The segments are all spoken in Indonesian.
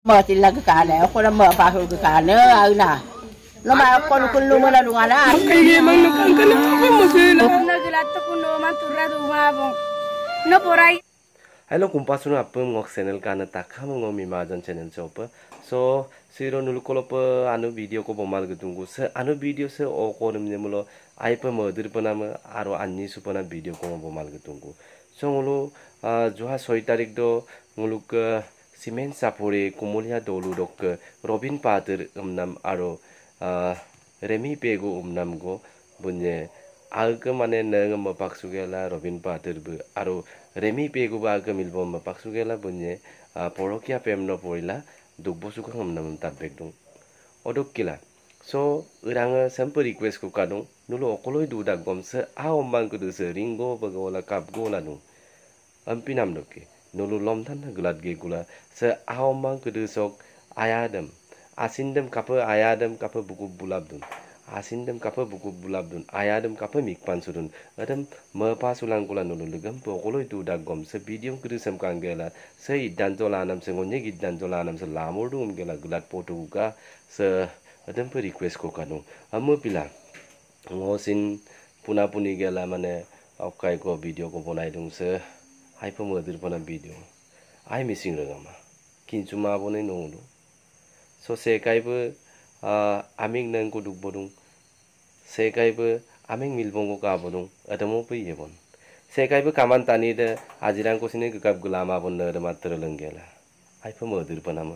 mở thì là cái cả này con là mở vào cái cả nữa ai nè nó mà con lu mà là đúng à cái gì mà nó càng cái nó không có gì nó cái là tao con nó mà tụi ra đúng mà bông nó bỏ ra Hello kumpasunu apa ngok channel kana takha ngok mimajan channel chopa so siro nulu kolopa anu video ko bomal gedunggu se anu video se o konem nemulo aipa modir panama aro anni supana video ko bomal gedunggu so ngulu joha 6 tarik do nguluk simen sapore kumulia dolu dok Robin Pater umnam aro Remi Pego umnam go bunye alga mane nang mapaksugela Robin Pater bu aro Remi Pego ba alga milbom mapaksugela bunye porokia pemno porila dukbo suka umnam tabek dong odok kila so urang sampai request ko kadong nulo okoloi dudak gom se aomban kudu se ringo bagola kapgo na dong ampinam doke nulu lom tan gulat ge gula se aomban kudu sok ayadem asindem kapa ayadem kapa buku bulab dun asindem kapa buku bulab dun ayadem kapa mikpan surun adam mepa sulang gula nulu legam pokoloi dudak gom se video kudu sem kangela se idan jolanam se ngonye idan jolanam se lamur dum gela gulat potu ga se adam per request ko kanu amu pila ngosin puna puni gela mane okai ko video ko bonai dung se ai pemodir pona video ai missing ragama kinchuma bonai nonglu so se kai be aming nang ko duk bodung se kai be aming milbong ko ka bodung adamo pe yebon se kai be kaman tani de ajirang ko sine gap gulama bon na matra lenggela ai pemodir pona ma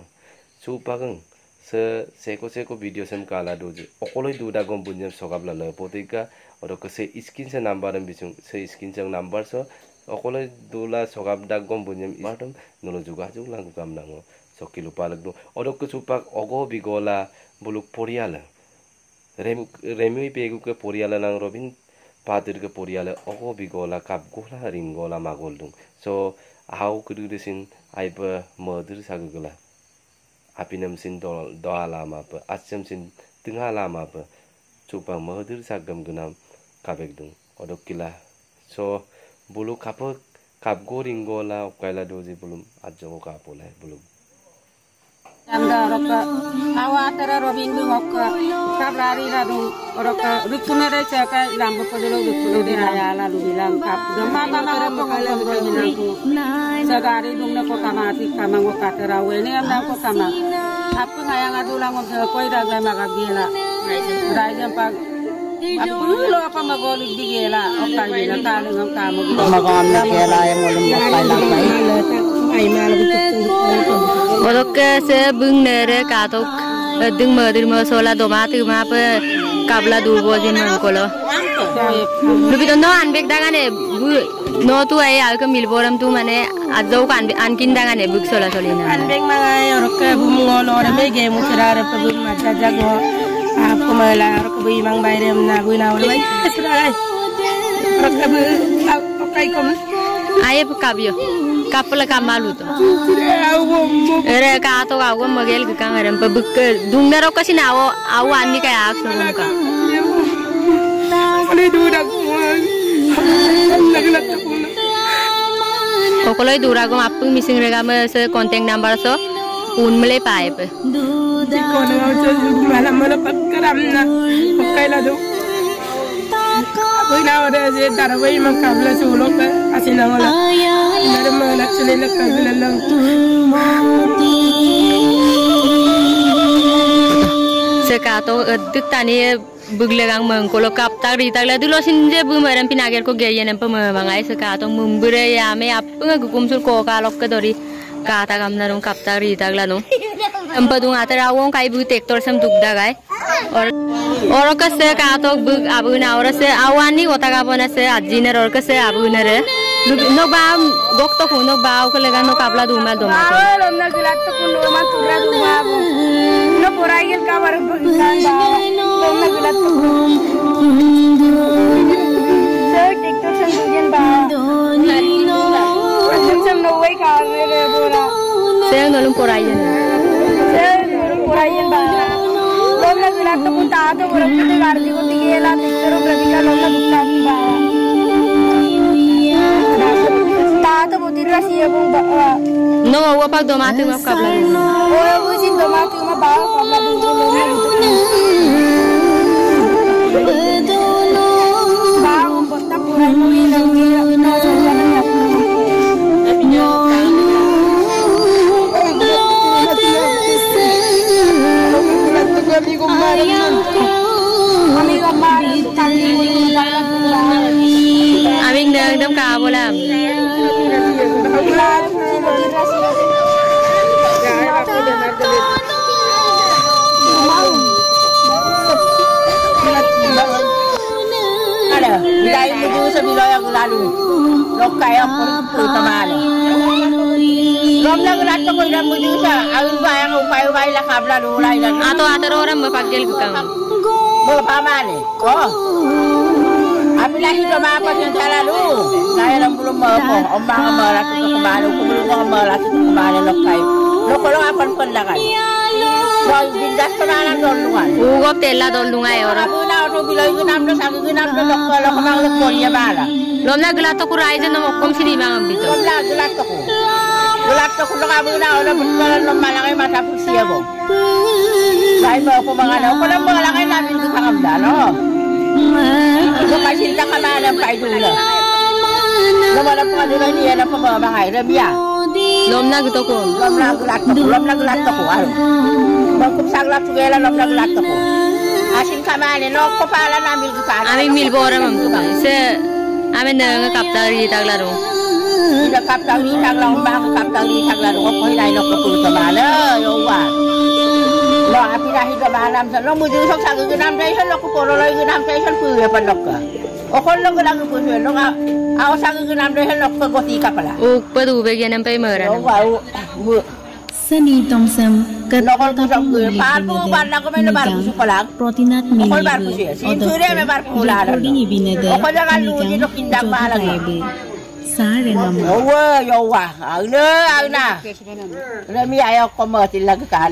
supageng seko video sem kala doje okoloi duda gom bunjem sogabla na potika oro ke se skin se number am bisung se skin se number so okoloi dula sogabda gom bunjem imatum nolo juga jug lang gam nango sokki lupa lagdo oro ke supak ogo bigola buluk poriala remi pegu ke poriala nang Robin Pater ke poriala ogo bigola kap gola ringola magoldung so how kudu desin aiba murder sagugula apinam sin doa lama apa asam sin tengah lama apa coba mahdir sagam gunam kabek dung odok kila so bulu kapo kap goring gola kaila dozi belum aja ko kapola belum anda roka awatera Robin bu ngok kablari radu roka rukunere caka lambu podelo rukunu di ayala lu bilang kap gemata na ko kala ko hinanku sagari dung na ko kamati kamang ko katera wene amna ko kama apa ngayang adulang ko koi daga magagila raja pag apulo apa magolig digela o kayila kalung ang kamo magam na kera yang ulum kailang ay malagot Odok se bung nere katok dung merdir mersola domati ma pe kabla durbo jin mankolo. Lubi to no anbek dangane no tu ay alka milboram tu mane adau kan ankin dangane buk sola solina. Anbek mga orok bumungolo rabe game utirare pe bum macha jago aku mala orok bu imang bayrem na bu na wala sira orok bu okay kom Aye kabio kapla kamalu to ere ka to ga go magel ka ngaram pa buk dungna ro kasi nawo awan ni kaya akso ka ale dura ko naglat ko kokoloi dura go appu missing rega me se contact number so un mele pae pe ko na so malam malam pakaram na kaila do Kau nak ada je tarawih mengkabla suluk asina ngola. Ada mana celila kabla lang. Sekato dik tani buglegang mengkolo kaptak ritagla dulo sinje bumaram pinager ko geyen empa mangai sekato mumbure yame appa gukumsul ko kalok ke dori kata kamnarung kaptak ritagla no. Empa dung atara wong kai bu tektor sam dugda gai. और कसे का तो बुक अबू ना और से आवानी होता का बना से अजीनर और कसे अबू नरे नो बा गोक तो कुनो बा को लगा नो काबला दूमा दो मा तो ना गिला तो कुनो मा तुरा दूमा नो पोराइल का वर बगन बा तो ना गिला तो से टिकटॉक से दुजन बा sem no way ka रे बोरा से नो पोराइल बा लोग गिला तो कुता तो वर के गाड़ी को दिगेला तेरो प्रविका लोग दुखता बा ता तो बुद्धि रसी है no wa pag domati ma kabla bilo yang lalu. Lokai aku pun temani. Rom lang lahat ko ilang mo sa awin ba ang upay-upay la kabla lulay lang. Ato orang mapagdel kang. Mo pamani. Oh. Api lahi do mapas yung talalu. Kaya lang bulong mo ko. Ang mga malas ito kumano. Kumulong mga malas ito kumano lokay. Loko lang apan panlakan. So, bindas ko na ng dolungan. Ugop tela dolungan orang. Ako na ako biloy ginam na sa ginam na loko mang lekol ya bala. Lom na gelato ko rai na mokom sini bang bito. Lom na gelato ko. Gelato ko lang abuna ako na butkalan ng malaki matapos siya mo. Dahil ba ako mga ano, ko lang malaki namin sa kamda, no? Ito kasi na kamalang paidula. Naman ang padula niya na pamamangay, Rabia. Lom na gito ko. Lom na gelato ko, ano? Magkumsaglat sugela, lom na gelato ko. Asin kamali, no? Kupala namin kita. Aming milbora mam to. Se amin na kapta ritag laro. Ila kapta ritag lang ba kapta ritag laro ko hilay no ko puto mala yo wa. Lo api nahi do malam sa lo muju sok sa gunam dai sa lo ko poro lo gunam dai sa pu ya panok ka. O kon lo gulang pu lo nga aw sa gunam dai sa lo ko goti ka pala. Ug padu begyan ang paymeran. Yo wa. Seni tongsam Lokol ko sok pa po ba na ko may nabar ko su pala. protinat Ko bar ko siya. Sinture me bar ko la. Ko jangan lu ni do kindak palang. Yo wa, au na. Remi ayo ko mo sila ka